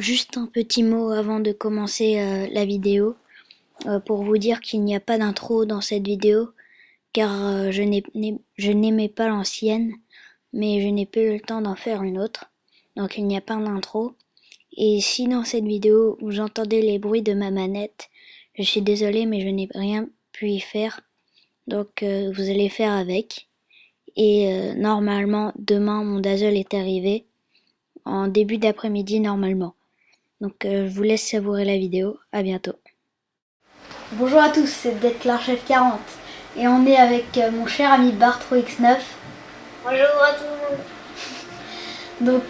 Juste un petit mot avant de commencer la vidéo pour vous dire qu'il n'y a pas d'intro dans cette vidéo car je n'aimais pas l'ancienne mais je n'ai pas eu le temps d'en faire une autre, donc il n'y a pas d'intro. Et si dans cette vidéo vous entendez les bruits de ma manette, je suis désolée mais je n'ai rien pu y faire, donc vous allez faire avec. Et normalement demain mon Dazzle est arrivé en début d'après-midi normalement. Donc je vous laisse savourer la vidéo, à bientôt. Bonjour à tous, c'est DeadClarchef 40 et on est avec mon cher ami Bartro-X9. Bonjour à tout le monde.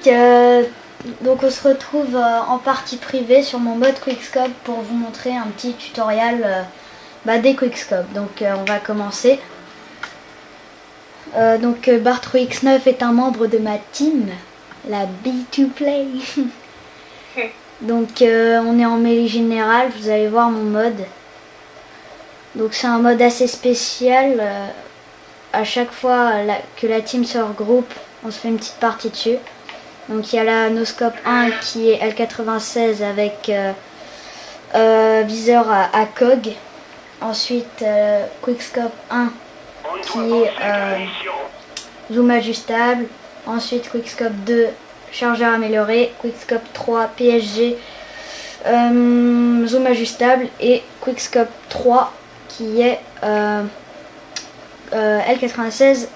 Donc on se retrouve en partie privée sur mon mode Quickscope pour vous montrer un petit tutoriel des Quickscope. Donc on va commencer. Bartro-X9 est un membre de ma team, la B2Play. Donc on est en mêlée générale, vous allez voir mon mode. Donc c'est un mode assez spécial. À chaque fois que la team se regroupe, on se fait une petite partie dessus. Donc il y a la Noscope 1 qui est L96 avec viseur à COG. Ensuite Quickscope 1 qui est zoom ajustable. Ensuite Quickscope 2 chargeur amélioré. Quickscope 3 PSG zoom ajustable. Et Quickscope 3 qui est L96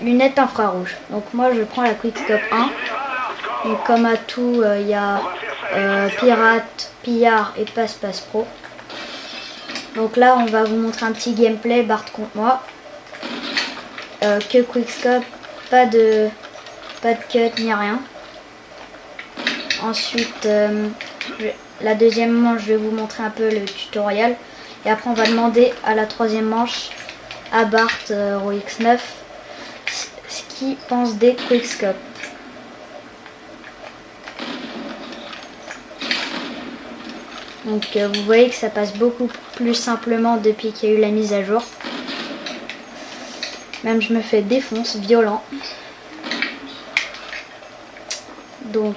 lunettes infrarouges. Donc moi je prends la Quickscope 1. Donc comme à tout, il y a Pirate, Pillard et Passe-Passe Pro. Donc là on va vous montrer un petit gameplay Bart contre moi. Que Quickscope, pas de cut ni rien. Ensuite la deuxième manche, je vais vous montrer un peu le tutoriel. Et après on va demander à la troisième manche à Bartro-X9 ce qu'il pense des Quickscope. Donc vous voyez que ça passe beaucoup plus simplement depuis qu'il y a eu la mise à jour. Même je me fais défonce, violent. Donc,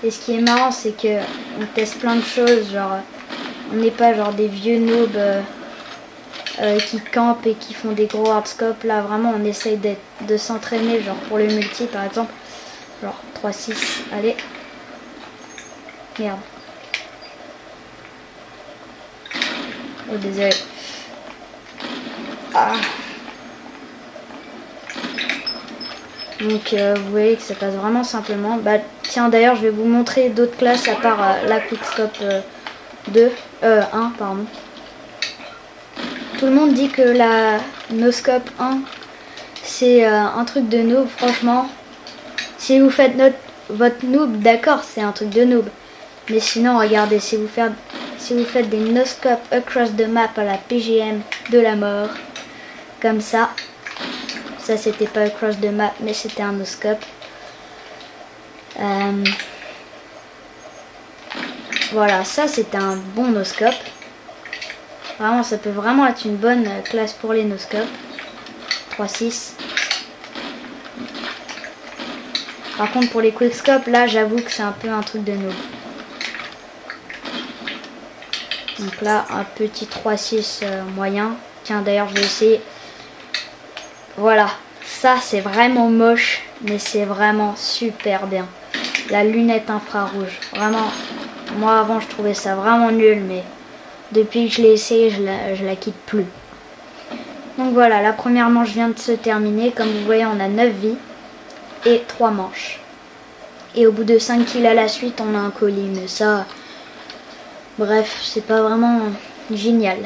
et ce qui est marrant, c'est que on teste plein de choses, genre on n'est pas genre des vieux noobs qui campent et qui font des gros hardscopes. Là vraiment on essaye de s'entraîner, genre pour le multi par exemple, genre 3-6, allez. Merde. Oh désolé. Ah. Donc vous voyez que ça passe vraiment simplement. Bah tiens d'ailleurs je vais vous montrer d'autres classes à part la Quickscope 1 pardon. Tout le monde dit que la Noscope 1 c'est un truc de noob. Franchement, si vous faites votre noob, d'accord, c'est un truc de noob. Mais sinon regardez, si vous faites des Noscope across the map à la PGM de la mort, comme ça c'était pas across the map mais c'était un Noscope. Voilà, ça c'était un bon Noscope. Vraiment, ça peut vraiment être une bonne classe pour les Noscopes. 3-6. Par contre pour les Quickscope, là j'avoue que c'est un peu un truc de noob. Donc là un petit 3-6 moyen. Tiens d'ailleurs je vais essayer. Voilà, ça c'est vraiment moche, mais c'est vraiment super bien. La lunette infrarouge, vraiment, moi avant je trouvais ça vraiment nul, mais depuis que je l'ai essayé, je la quitte plus. Donc voilà, la première manche vient de se terminer. Comme vous voyez, on a 9 vies et 3 manches. Et au bout de 5 kills à la suite, on a un colis, mais ça, bref, c'est pas vraiment génial.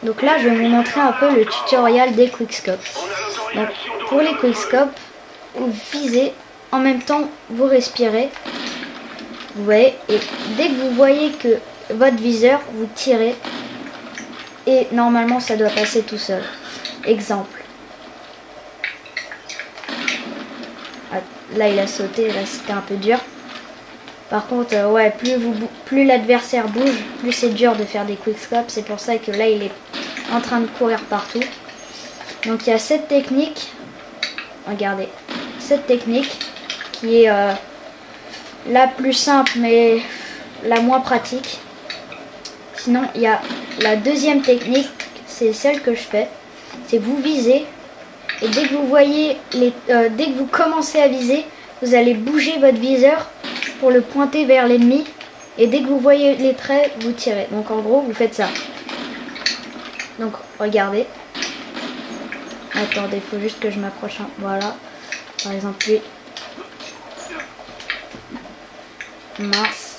Donc là, je vais vous montrer un peu le tutoriel des Quickscope. Donc, pour les Quickscope, vous visez, en même temps, vous respirez. Vous voyez, et dès que vous voyez que votre viseur, vous tirez. Et normalement, ça doit passer tout seul. Exemple. Ah, là, il a sauté, là, c'était un peu dur. Par contre, ouais, plus l'adversaire bouge, plus c'est dur de faire des Quickscope. C'est pour ça que là, il est en train de courir partout. Donc, il y a cette technique. Regardez. Cette technique qui est la plus simple mais la moins pratique. Sinon il y a la deuxième technique, c'est celle que je fais. C'est vous visez et dès que vous voyez dès que vous commencez à viser, vous allez bouger votre viseur pour le pointer vers l'ennemi et dès que vous voyez les traits, vous tirez. Donc en gros, vous faites ça. Donc regardez. Attendez, il faut juste que je m'approche. Voilà. Par exemple lui. Mince.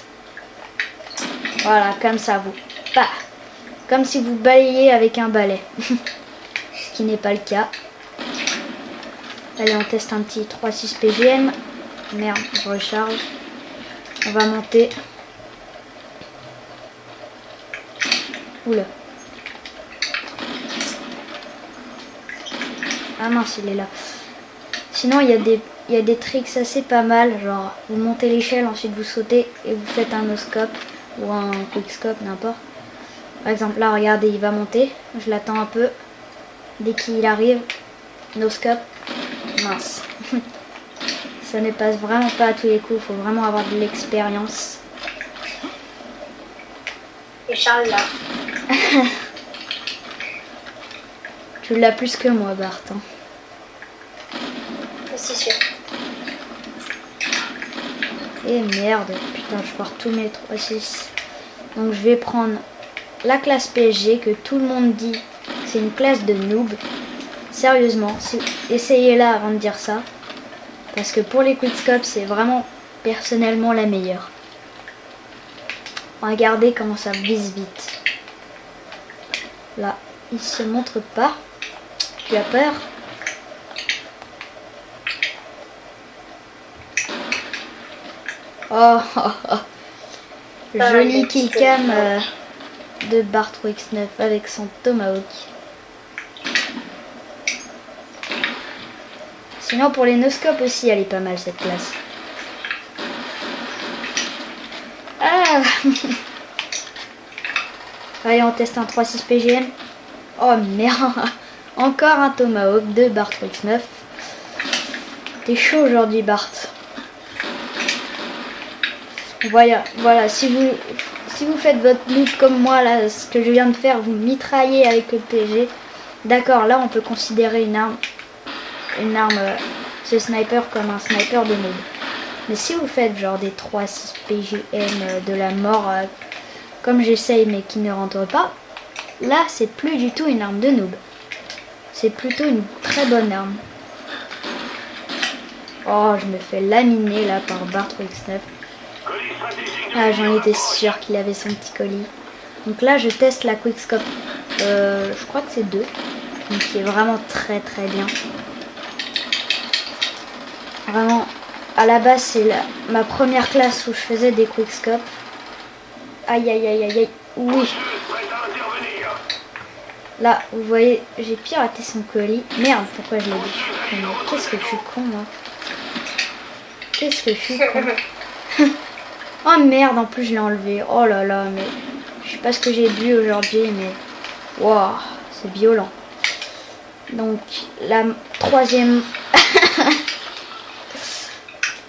Voilà, comme ça vous. Bah, comme si vous balayez avec un balai. Ce qui n'est pas le cas. Allez, on teste un petit 3-6 PGM. Merde, je recharge. On va monter. Oula. Ah mince, il est là. Sinon, il y a des tricks assez pas mal. Genre, vous montez l'échelle, ensuite vous sautez et vous faites un no-scope ou un quick-scope, n'importe. Par exemple, là, regardez, il va monter. Je l'attends un peu. Dès qu'il arrive, no-scope. Mince. Ça ne passe vraiment pas à tous les coups. Il faut vraiment avoir de l'expérience. Et Charles là. Tu l'as plus que moi, Bart. Hein. C'est sûr. Et merde, putain, je pars tous mes 3-6. Donc je vais prendre la classe PSG que tout le monde dit c'est une classe de noob. Sérieusement, essayez-la avant de dire ça. Parce que pour les quickscopes, c'est vraiment personnellement la meilleure. Regardez comment ça vise vite. Là, il se montre pas. Tu as peur? Oh, oh, oh. Joli killcam de Bartwix9 avec son Tomahawk. Sinon pour les no-scopes aussi, elle est pas mal cette classe. Ah. Allez, on teste un 3-6 PGM. Oh merde. Encore un Tomahawk de Bartwix9. T'es chaud aujourd'hui, Bart. Voilà, si vous faites votre loot comme moi, là, ce que je viens de faire, vous mitraillez avec le PG. D'accord, là on peut considérer une arme, ce sniper comme un sniper de noob. Mais si vous faites genre des 3-6 PGM de la mort, comme j'essaye mais qui ne rentre pas, là c'est plus du tout une arme de noob. C'est plutôt une très bonne arme. Oh, je me fais laminer là par Bartwix9. Ah, j'en étais sûre qu'il avait son petit colis. Donc là, je teste la quickscope. Je crois que c'est 2. Donc qui est vraiment très très bien. Vraiment, à la base, c'est ma première classe où je faisais des quickscopes. Aïe aïe aïe aïe aïe. Oui. Là, vous voyez, j'ai piraté son colis. Merde, pourquoi je l'ai dit? Qu'est-ce que je suis con, moi. Qu'est-ce que je suis con. Oh merde, en plus je l'ai enlevé. Oh là là, mais je sais pas ce que j'ai bu aujourd'hui, mais waouh, c'est violent. Donc la troisième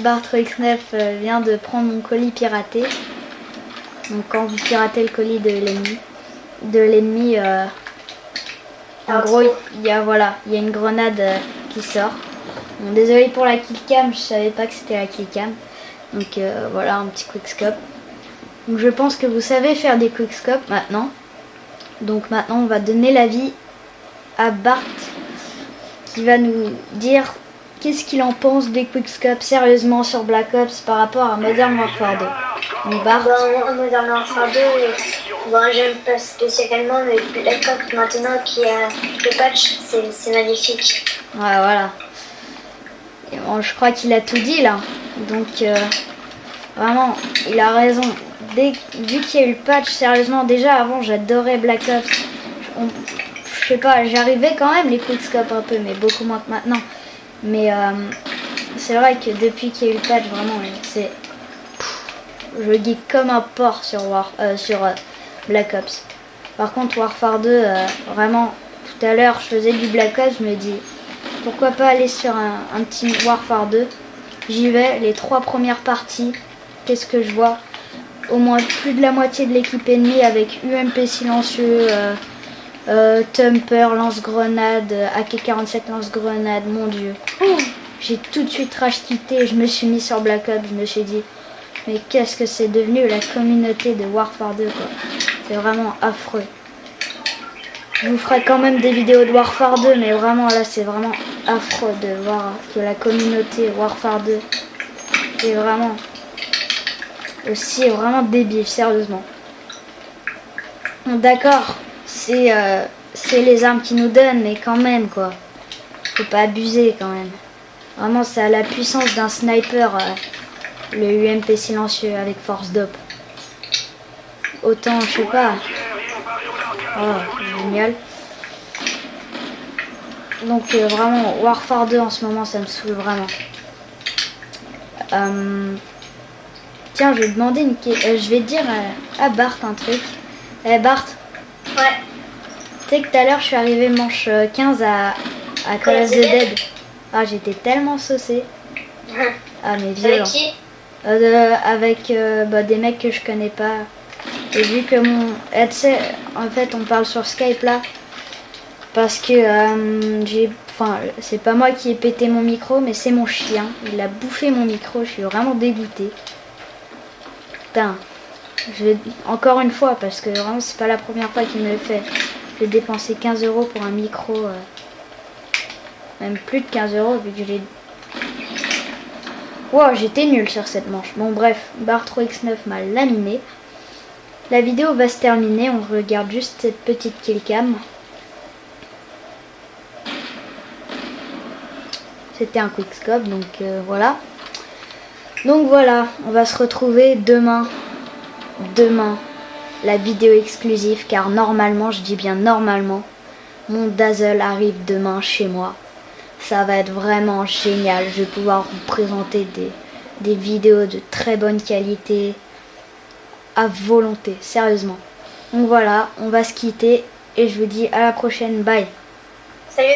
Bartwix9 vient de prendre mon colis piraté. Donc quand vous piratez le colis de l'ennemi, en gros il y a une grenade qui sort. Bon, désolé pour la killcam, je savais pas que c'était la killcam. Donc voilà un petit quickscope. Donc je pense que vous savez faire des quickscopes maintenant. Donc maintenant on va donner l'avis à Bart qui va nous dire qu'est-ce qu'il en pense des quickscopes sérieusement sur Black Ops par rapport à Modern Warfare 2. Donc Bart. Modern Warfare 2, j'aime pas spécialement, mais Black Ops maintenant qui a le patch, c'est magnifique. Ouais, voilà. Et bon, je crois qu'il a tout dit là. Donc vraiment, il a raison. Vu qu'il y a eu le patch, sérieusement, déjà avant j'adorais Black Ops. Je sais pas, j'arrivais quand même les quickscopes un peu, mais beaucoup moins que maintenant. Mais c'est vrai que depuis qu'il y a eu le patch, vraiment, je geek comme un porc sur Black Ops. Par contre, Warfare 2, vraiment, tout à l'heure, je faisais du Black Ops, je me dis, pourquoi pas aller sur un petit Warfare 2. J'y vais, les 3 premières parties, qu'est-ce que je vois? Au moins plus de la moitié de l'équipe ennemie avec UMP silencieux, Thumper, lance-grenade, AK-47 lance-grenade, mon dieu. J'ai tout de suite rage quitté, je me suis mis sur Black Ops, je me suis dit, mais qu'est-ce que c'est devenu la communauté de Warfare 2 quoi. C'est vraiment affreux. Je vous ferai quand même des vidéos de Warfare 2, mais vraiment là c'est vraiment affreux de voir que la communauté Warfare 2 est vraiment aussi vraiment débile, sérieusement. D'accord, c'est les armes qui nous donnent, mais quand même quoi. Faut pas abuser quand même. Vraiment c'est à la puissance d'un sniper, le UMP silencieux avec force dope. Autant, je sais pas. Oh, génial. Donc vraiment, Warfare 2 en ce moment, ça me saoule vraiment. Tiens, je vais demander je vais dire à Bart un truc. Eh Bart. Ouais. Tu sais que tout à l'heure, je suis arrivé manche 15 à Call of the Dead. Ah, j'étais tellement saucée. Ah, mais violent. Avec qui? Avec des mecs que je connais pas. Et vu que mon... tu sais, en fait, on parle sur Skype là. Parce que c'est pas moi qui ai pété mon micro, mais c'est mon chien. Il a bouffé mon micro, je suis vraiment dégoûtée. Putain. Encore une fois, parce que vraiment, c'est pas la première fois qu'il me le fait. J'ai dépensé 15 € pour un micro. Même plus de 15 € vu que j'ai... Wow, j'étais nulle sur cette manche. Bon bref, Bart3X9 m'a laminé. La vidéo va se terminer, on regarde juste cette petite killcam. C'était un quickscope, donc voilà. Donc voilà, on va se retrouver demain. Demain, la vidéo exclusive, car normalement, je dis bien normalement, mon Dazzle arrive demain chez moi. Ça va être vraiment génial. Je vais pouvoir vous présenter des vidéos de très bonne qualité à volonté, sérieusement. Donc voilà, on va se quitter et je vous dis à la prochaine. Bye.